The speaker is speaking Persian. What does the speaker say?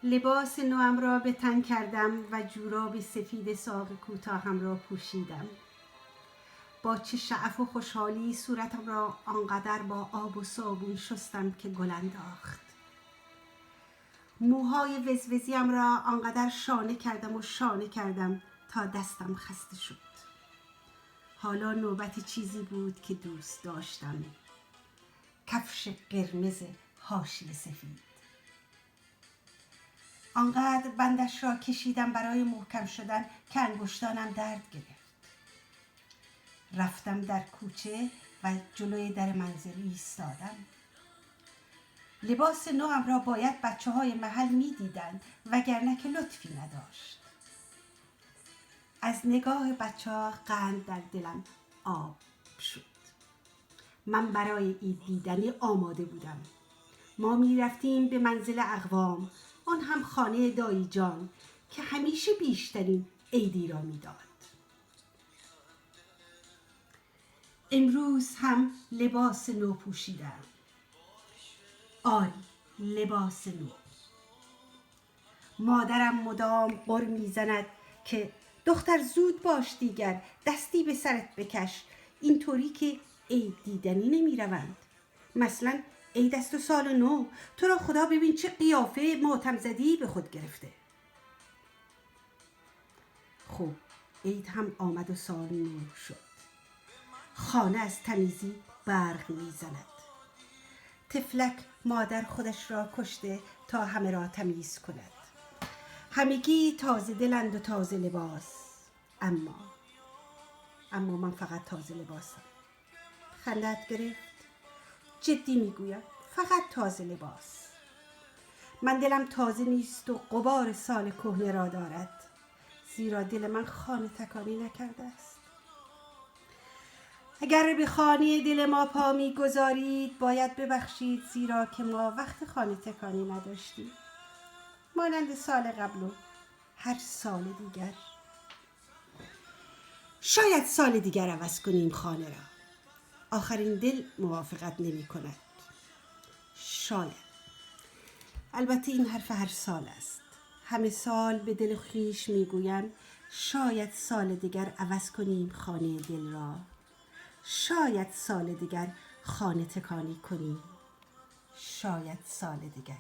لباس نوام را به تن کردم و جوراب سفید ساق کوتاهم را پوشیدم. با چه شعف و خوشحالی صورتم را آنقدر با آب و صابون شستم که گل انداخت. موهای وزوزیم را آنقدر شانه کردم تا دستم خسته شد. حالا نوبت چیزی بود که دوست داشتم: کفش قرمز حاشیه سفید. آنقدر بندش را کشیدم برای محکم شدن که انگشتانم درد گرفت. رفتم در کوچه و جلوی در منزل ایستادم. لباس نوام را باید بچه‌های محل می‌دیدند وگرنه که لطفی نداشت. از نگاه بچه‌ها قند در دلم آب شد. من برای عید دیدنی آماده بودم. ما می‌رفتیم به منزل اقوام، آن هم خانه دایی جان که همیشه بیشترین عیدی را می‌داد. امروز هم لباس نو پوشیدم. آری، لباس نو. مادرم مدام غر می‌زند که دختر زود باش دیگر، دستی به سرت بکش، اینطوری که عید دیدنی نمی‌روند. مثلا عید است و سال نو، تو را خدا ببین چه قیافه ماتم زدی به خود گرفته. خب عید هم آمد و سال نو شد. خانه از تمیزی برق می‌زند. طفلک مادر خودش را کشته تا همه را تمیز کند. همگی تازه دلند و تازه لباس. اما من فقط تازه لباسم. خندت گرفت؟ جدی میگویم، فقط تازه لباس. من دلم تازه نیست و غبار سال کهنه را دارد، زیرا دل من خانه تکانی نکرده است. اگر به خانه دل ما پا می‌گذارید باید ببخشید، زیرا که ما وقت خانه تکانی نداشتیم، مانند سال قبل و هر سال دیگر. شاید سال دیگر عوض کنیم خانه را. آخرین دل موافقت نمی کند. شاید. البته این حرف هر سال است. همه سال به دل خویش میگویم شاید سال دیگر عوض کنیم خانه دل را. شاید سال دیگر خانه تکانی کنیم. شاید سال دیگر.